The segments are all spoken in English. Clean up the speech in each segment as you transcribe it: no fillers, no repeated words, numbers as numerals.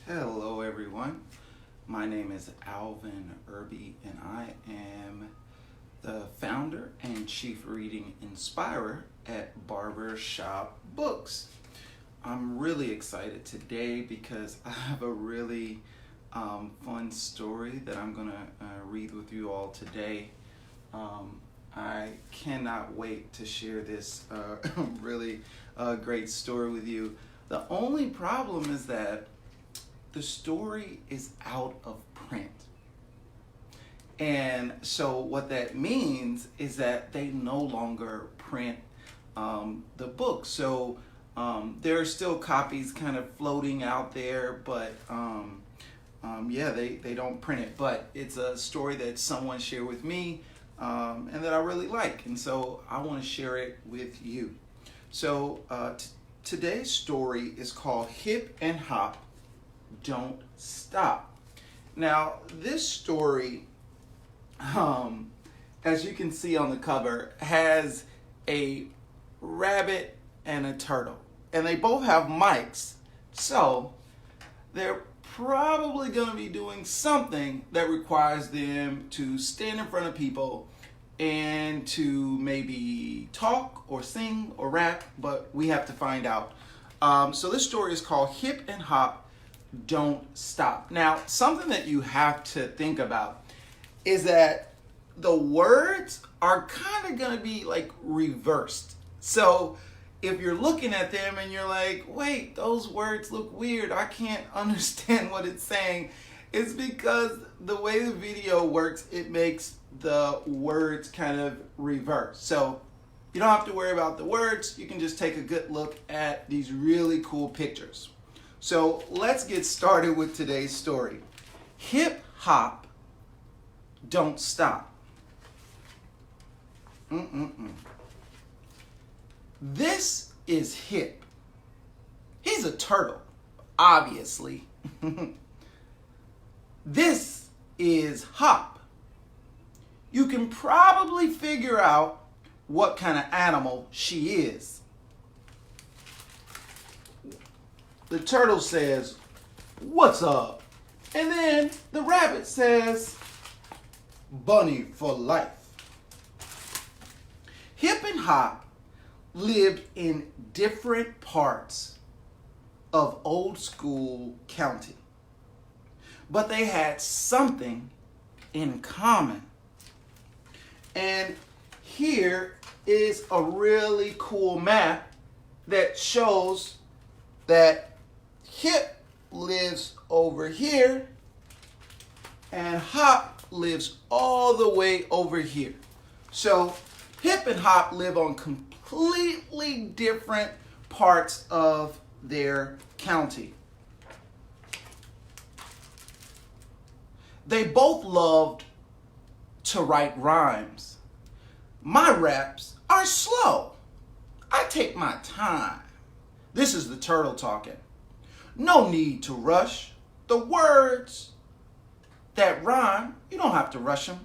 Hello everyone, my name is Alvin Irby and I am the founder and chief reading inspirer at Barbershop Books. I'm really excited today because I have a really fun story that I'm going to read with you all today. I cannot wait to share this really great story with you. The only problem is that the story is out of print. And so what that means is that they no longer print the book. So there are still copies kind of floating out there, but yeah, they don't print it. But it's a story that someone shared with me and that I really like. And so I want to share it with you. So today's story is called Hip and Hop, Don't Stop. Now, this story, as you can see on the cover, has a rabbit and a turtle. And they both have mics, so they're probably going to be doing something that requires them to stand in front of people and to maybe talk or sing or rap, but we have to find out. So this story is called Hip and Hop, Don't Stop. Now, something that you have to think about is that the words are kind of going to be like reversed. So if you're looking at them and you're like, wait, those words look weird, I can't understand what it's saying, it's because the way the video works, it makes the words kind of reverse. So you don't have to worry about the words. You can just take a good look at these really cool pictures. So let's get started with today's story. Hip hop, don't stop. This is Hip. He's a turtle, obviously. This is Hop. You can probably figure out what kind of animal she is. The turtle says, "What's up?" And then the rabbit says, "Bunny for life." Hip and Hop lived in different parts of old school county, but they had something in common. And here is a really cool map that shows that Hip lives over here and Hop lives all the way over here. So Hip and Hop live on completely different parts of their county. They both loved to write rhymes. My raps are slow. I take my time. This is the turtle talking. No need to rush. The words that rhyme, you don't have to rush them.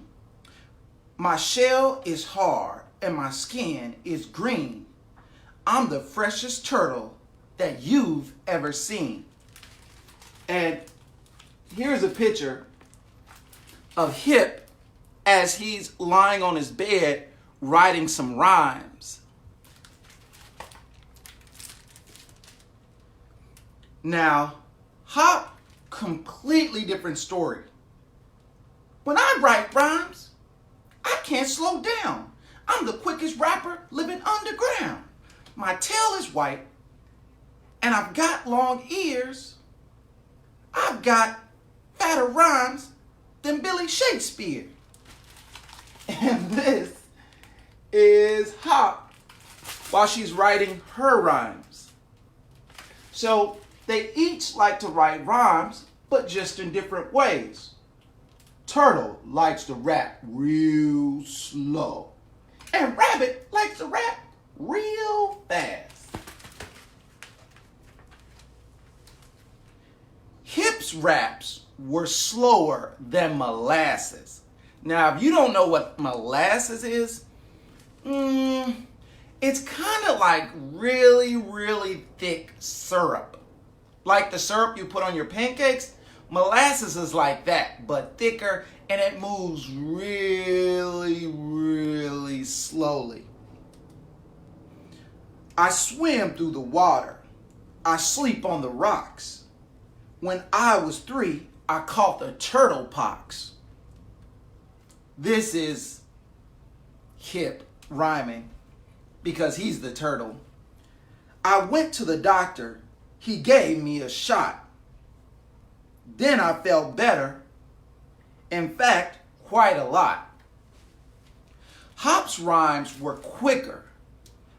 My shell is hard and my skin is green. I'm the freshest turtle that you've ever seen. And here's a picture of Hip as he's lying on his bed writing some rhymes. Now, Hop, completely different story. When I write rhymes, I can't slow down. I'm the quickest rapper living underground. My tail is white, and I've got long ears. I've got fatter rhymes than Billy Shakespeare. And this is Hop while she's writing her rhymes. So they each like to write rhymes, but just in different ways. Turtle likes to rap real slow, and Rabbit likes to rap real fast. Hip's raps were slower than molasses. Now, if you don't know what molasses is, it's kind of like really, really thick syrup. like the syrup you put on your pancakes. Molasses is like that, but thicker, and it moves really, really slowly. I swim through the water. I sleep on the rocks. When I was 3, I caught the turtle pox. This is Hip rhyming because he's the turtle. I went to the doctor. He gave me a shot. Then I felt better. In fact, quite a lot. Hop's rhymes were quicker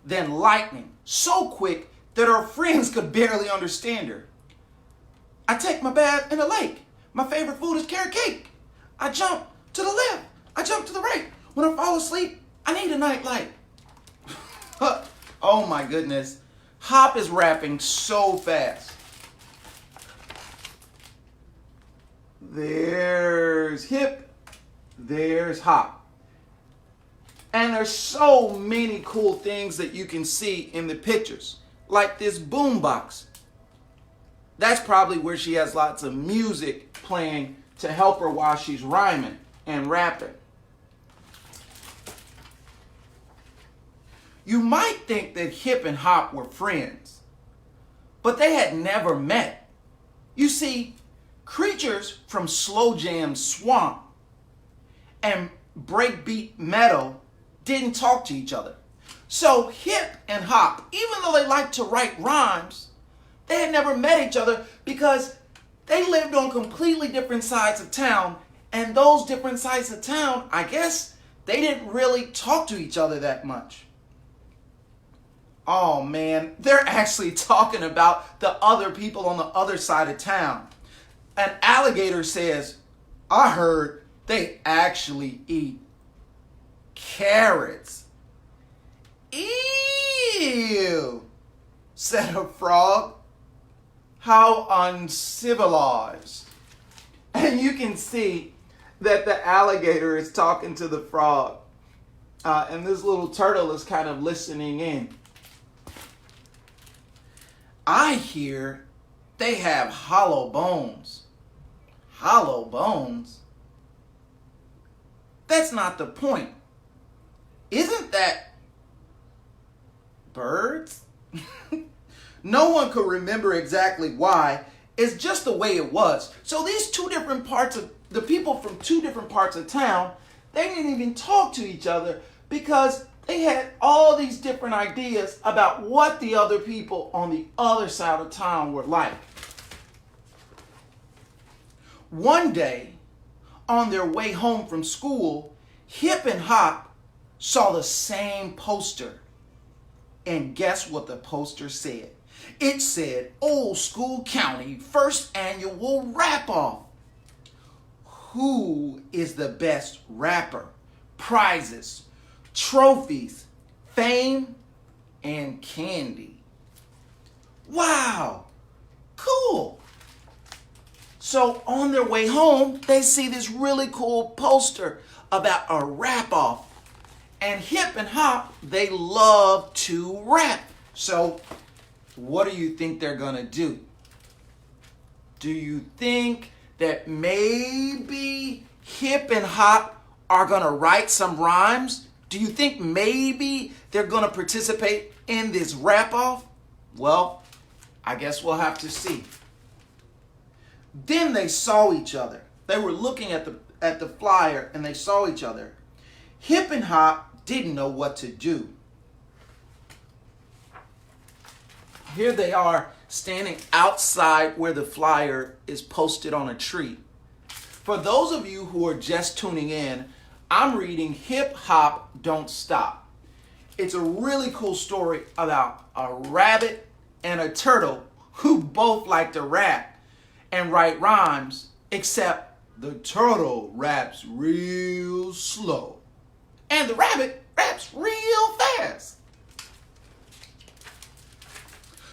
than lightning, so quick that her friends could barely understand her. I take my bath in a lake. My favorite food is carrot cake. I jump to the left. I jump to the right. When I fall asleep, I need a night light. Oh my goodness. Hop is rapping so fast. There's Hip. There's Hop. And there's so many cool things that you can see in the pictures. Like this boombox. That's probably where she has lots of music playing to help her while she's rhyming and rapping. You might think that Hip and Hop were friends, but they had never met. You see, creatures from Slow Jam Swamp and Breakbeat Meadow didn't talk to each other. So Hip and Hop, even though they liked to write rhymes, they had never met each other because they lived on completely different sides of town, and those different sides of town, I guess, they didn't really talk to each other that much. Oh man, they're actually talking about the other people on the other side of town. An alligator says, I heard they actually eat carrots. Ew, said a frog. How uncivilized. And you can see that the alligator is talking to the frog. And this little turtle is kind of listening in. I hear they have hollow bones. Hollow bones? That's not the point. Isn't that birds? No one could remember exactly why. It's just the way it was. So these the people from 2 different parts of town, they didn't even talk to each other because they had all these different ideas about what the other people on the other side of town were like. One day, on their way home from school, Hip and Hop saw the same poster. And guess what the poster said? It said, Old School County First Annual Rap-Off. Who is the best rapper? Prizes, trophies, fame, and candy. Wow, cool. So on their way home, they see this really cool poster about a rap-off. And Hip and Hop, they love to rap. So what do you think they're gonna do? Do you think that maybe Hip and Hop are gonna write some rhymes? Do you think maybe they're gonna participate in this rap-off? Well, I guess we'll have to see. Then they saw each other. They were looking at the flyer and they saw each other. Hip and Hop didn't know what to do. Here they are standing outside where the flyer is posted on a tree. For those of you who are just tuning in, I'm reading Hip Hop Don't Stop. It's a really cool story about a rabbit and a turtle who both like to rap and write rhymes, except the turtle raps real slow and the rabbit raps real fast.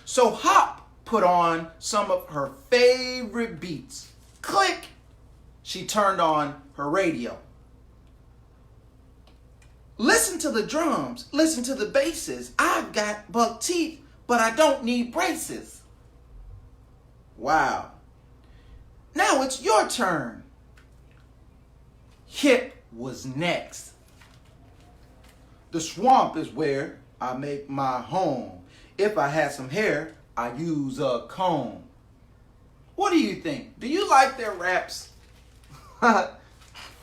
So Hop put on some of her favorite beats. Click! She turned on her radio. Listen to the drums, listen to the basses. I've got buck teeth, but I don't need braces. Wow. Now it's your turn. Hip was next. The swamp is where I make my home. If I had some hair, I use a comb. What do you think? Do you like their raps?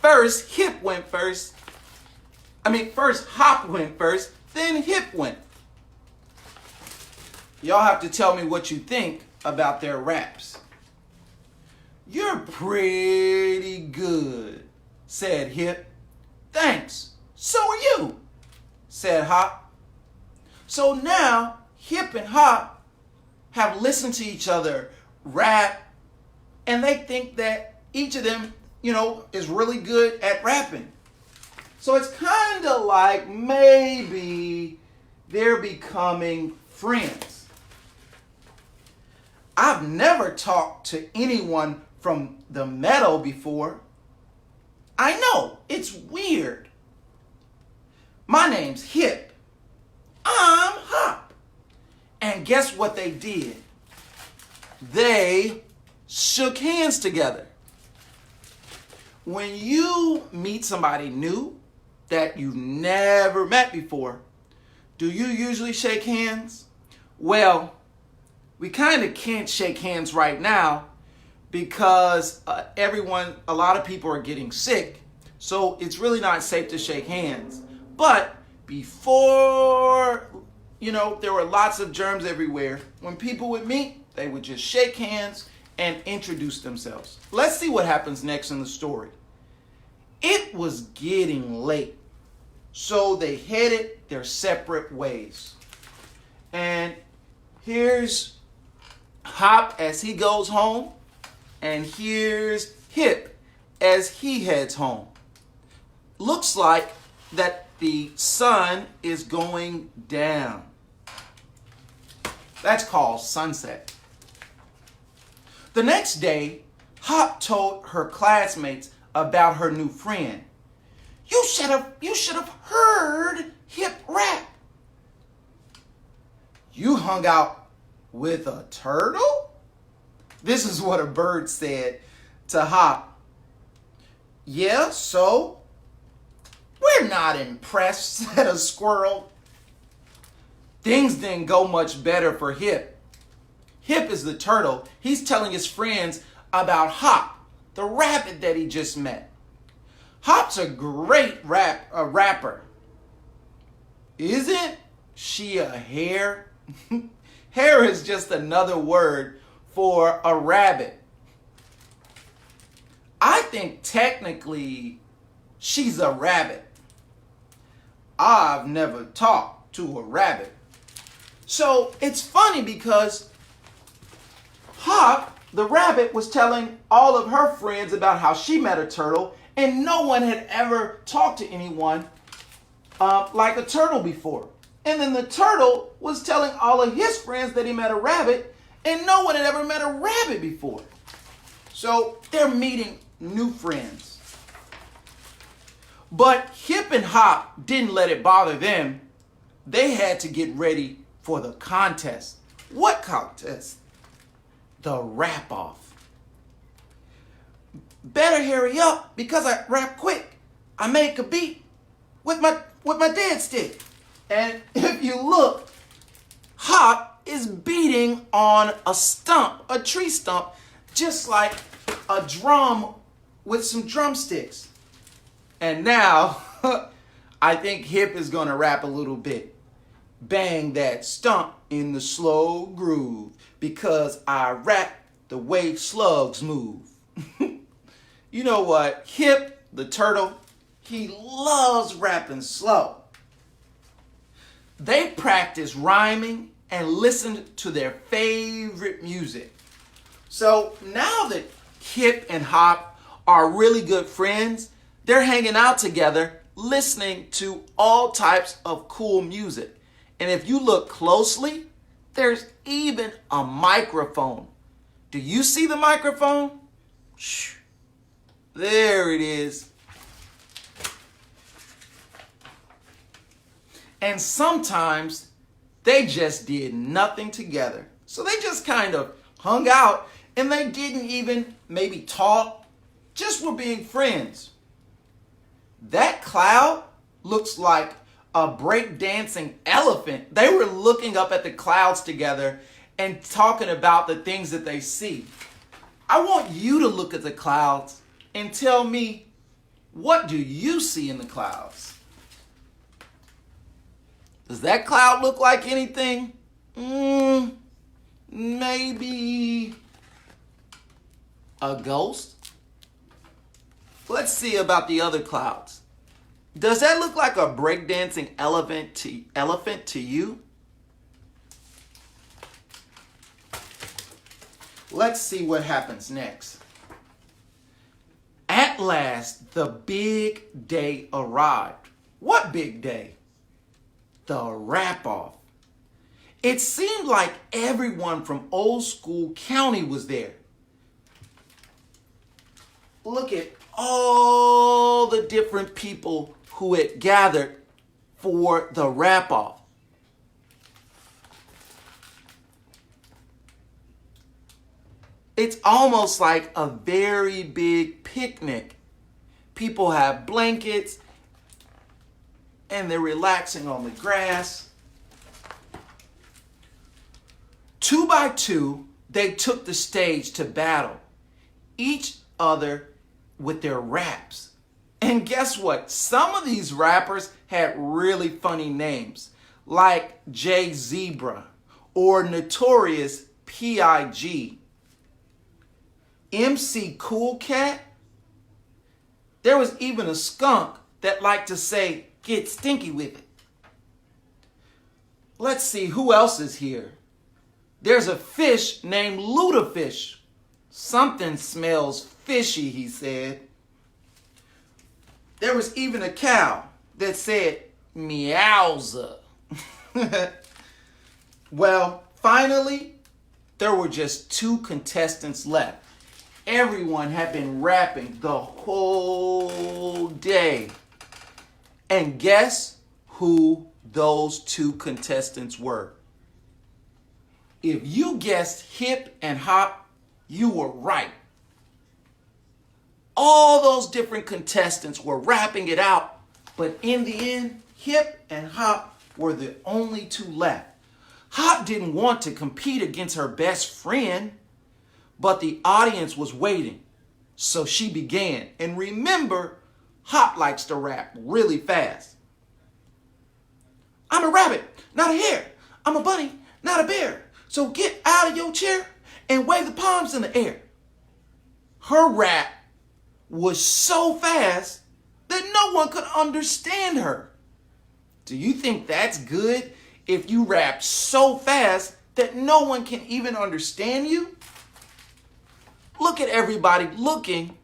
First, Hip went first. First Hop went first, then Hip went. Y'all have to tell me what you think about their raps. You're pretty good, said Hip. Thanks, so are you, said Hop. So now Hip and Hop have listened to each other rap, and they think that each of them, is really good at rapping. So it's kind of like maybe they're becoming friends. I've never talked to anyone from the meadow before. I know, it's weird. My name's Hip. I'm Hop. And guess what they did? They shook hands together. When you meet somebody new that you've never met before, do you usually shake hands? Well, we kind of can't shake hands right now because a lot of people are getting sick. So it's really not safe to shake hands. But before, there were lots of germs everywhere. When people would meet, they would just shake hands and introduce themselves. Let's see what happens next in the story. It was getting late, so they headed their separate ways. And here's Hop as he goes home, and here's Hip as he heads home. Looks like that the sun is going down. That's called sunset. The next day, Hop told her classmates about her new friend. You should have heard Hip rap. You hung out with a turtle? This is what a bird said to Hop. Yeah, so? We're not impressed, said a squirrel. Things didn't go much better for Hip. Hip is the turtle. He's telling his friends about Hop, the rabbit that he just met. Hop's a great rapper. Isn't she a hare? Hare is just another word for a rabbit. I think technically she's a rabbit. I've never talked to a rabbit. So it's funny because Hop, the rabbit, was telling all of her friends about how she met a turtle, and no one had ever talked to anyone like a turtle before. And then the turtle was telling all of his friends that he met a rabbit, and no one had ever met a rabbit before. So they're meeting new friends. But Hip and Hop didn't let it bother them. They had to get ready for the contest. What contest? The rap-off. Better hurry up because I rap quick. I make a beat with my dead stick. And if you look, Hop is beating on a stump, a tree stump, just like a drum with some drumsticks. And now, I think Hip is gonna rap a little bit. Bang that stump in the slow groove because I rap the way slugs move. You know what? Hip, the turtle, he loves rapping slow. They practice rhyming and listened to their favorite music. So now that Hip and Hop are really good friends, they're hanging out together, listening to all types of cool music. And if you look closely, there's even a microphone. Do you see the microphone? Shh. There it is. And sometimes they just did nothing together. So they just kind of hung out and they didn't even maybe talk, just were being friends. That cloud looks like a breakdancing elephant. They were looking up at the clouds together and talking about the things that they see. I want you to look at the clouds and tell me, what do you see in the clouds? Does that cloud look like anything? Maybe a ghost? Let's see about the other clouds. Does that look like a breakdancing elephant to you? Let's see what happens next. At last, the big day arrived. What big day? The wrap-off. It seemed like everyone from Old School County was there. Look at all the different people who had gathered for the wrap-off. It's almost like a very big picnic. People have blankets and they're relaxing on the grass. 2 by 2, they took the stage to battle each other with their raps. And guess what? Some of these rappers had really funny names, like Jay Zebra or Notorious P.I.G. MC Cool Cat. There was even a skunk that liked to say, "Get stinky with it." Let's see who else is here. There's a fish named Ludafish. Something smells fishy, he said. There was even a cow that said, "Meowza." Well, finally, there were just 2 contestants left. Everyone had been rapping the whole day. And guess who those 2 contestants were? If you guessed Hip and Hop, you were right. All those different contestants were rapping it out, but in the end, Hip and Hop were the only 2 left. Hop didn't want to compete against her best friend, but the audience was waiting, so she began. And remember, Hop likes to rap really fast. "I'm a rabbit, not a hare. I'm a bunny, not a bear. So get out of your chair and wave the palms in the air." Her rap was so fast that no one could understand her. Do you think that's good if you rap so fast that no one can even understand you? Look at everybody looking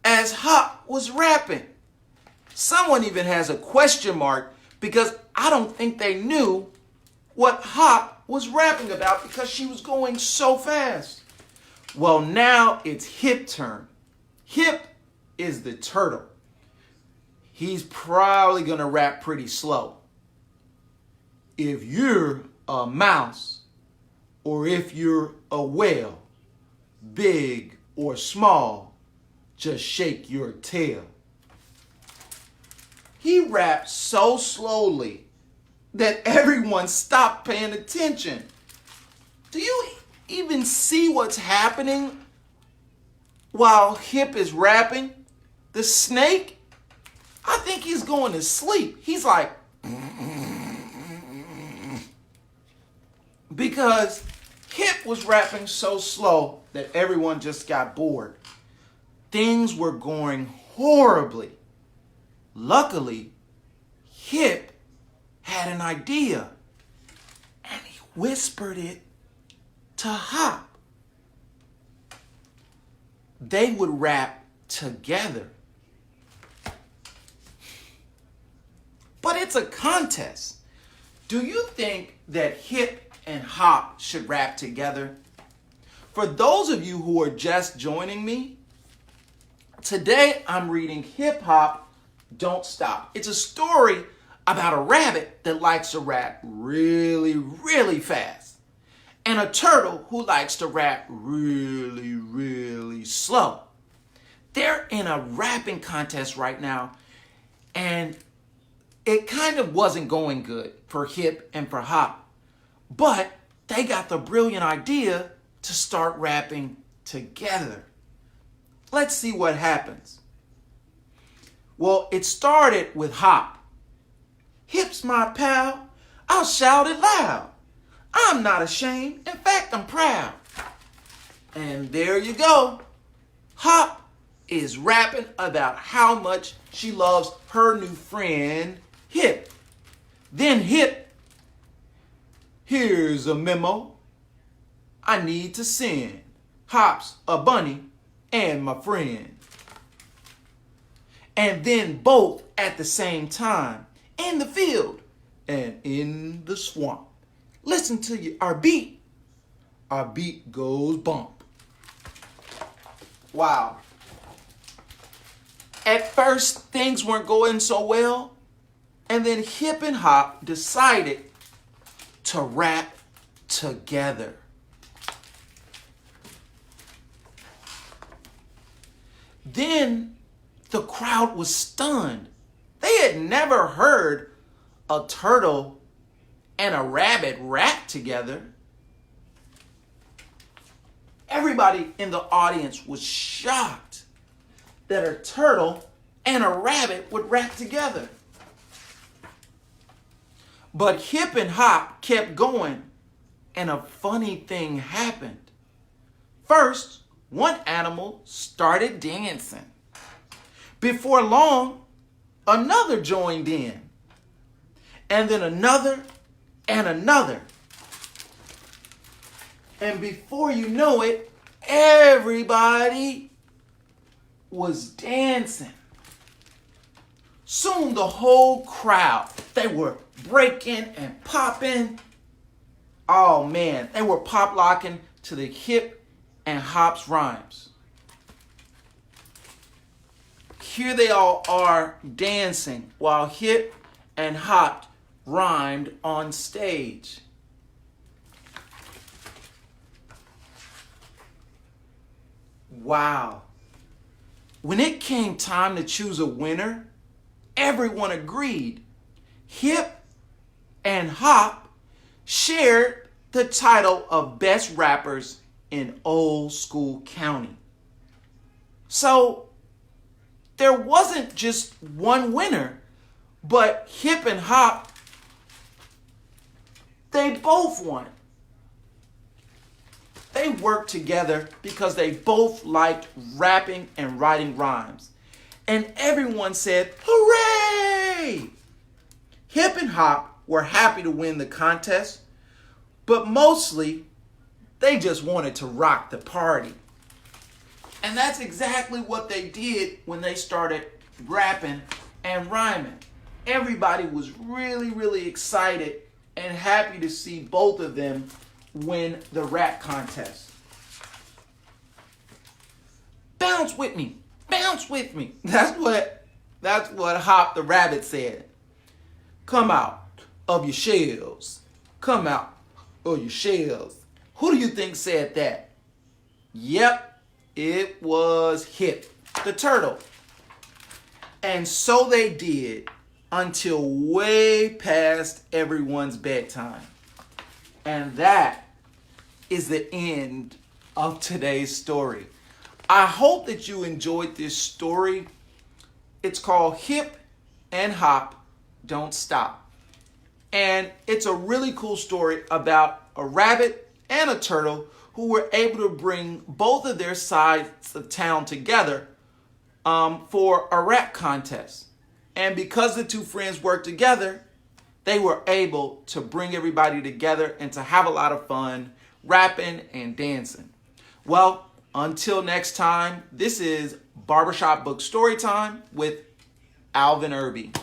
as Hop was rapping. Someone even has a question mark because I don't think they knew what Hop was rapping about because she was going so fast. Well, now it's Hip's turn. Hip is the turtle. He's probably going to rap pretty slow. "If you're a mouse, or if you're a whale, big or small, just shake your tail." He rapped so slowly that everyone stopped paying attention. Do you even see what's happening while Hip is rapping? The snake, I think he's going to sleep. He's like, because Hip was rapping so slow that everyone just got bored. Things were going horribly. Luckily, Hip had an idea, and he whispered it to Hop. They would rap together. But it's a contest. Do you think that Hip and Hop should rap together? For those of you who are just joining me, today I'm reading Hip Hop, Don't Stop. It's a story about a rabbit that likes to rap really, really fast. and a turtle who likes to rap really, really slow. They're in a rapping contest right now, and it kind of wasn't going good for Hip and for Hop. But they got the brilliant idea to start rapping together. Let's see what happens. Well, it started with Hop. Hip's my pal, I'll shout it loud. I'm not ashamed, in fact, I'm proud. And there you go. Hop is rapping about how much she loves her new friend, Hip. Then Hip, here's a memo I need to send. Hop's a bunny and my friend. And then both at the same time, in the field and in the swamp. Listen to our beat. Our beat goes bump. Wow. At first, things weren't going so well. And then Hip and Hop decided to rap together. Then the crowd was stunned. They had never heard a turtle and a rabbit rap together. Everybody in the audience was shocked that a turtle and a rabbit would rap together. But Hip and Hop kept going, and a funny thing happened. First, one animal started dancing. Before long, another joined in. And then another and another. And before you know it, everybody was dancing. Soon the whole crowd, they were breaking and popping. Oh man, they were pop locking to the Hip and Hop's rhymes. Here they all are dancing while Hip and Hop rhymed on stage. Wow. When it came time to choose a winner, everyone agreed. Hip and Hop shared the title of Best Rappers in Old School County. So there wasn't just one winner, but Hip and Hop, they both won. They worked together because they both liked rapping and writing rhymes. And everyone said, hooray! Hip and Hop were happy to win the contest, but mostly they just wanted to rock the party. And that's exactly what they did when they started rapping and rhyming. Everybody was really, really excited and happy to see both of them win the rap contest. Bounce with me, bounce with me. That's what Hop the Rabbit said. Come out of your shells. Come out of your shells. Who do you think said that? Yep, it was Hip, the turtle. And so they did until way past everyone's bedtime. And that is the end of today's story. I hope that you enjoyed this story. It's called Hip and Hop Don't Stop. And it's a really cool story about a rabbit and a turtle who were able to bring both of their sides of town together for a rap contest. And because the two friends worked together, they were able to bring everybody together and to have a lot of fun rapping and dancing. Well, until next time, this is Barbershop Books Story Time with Alvin Irby.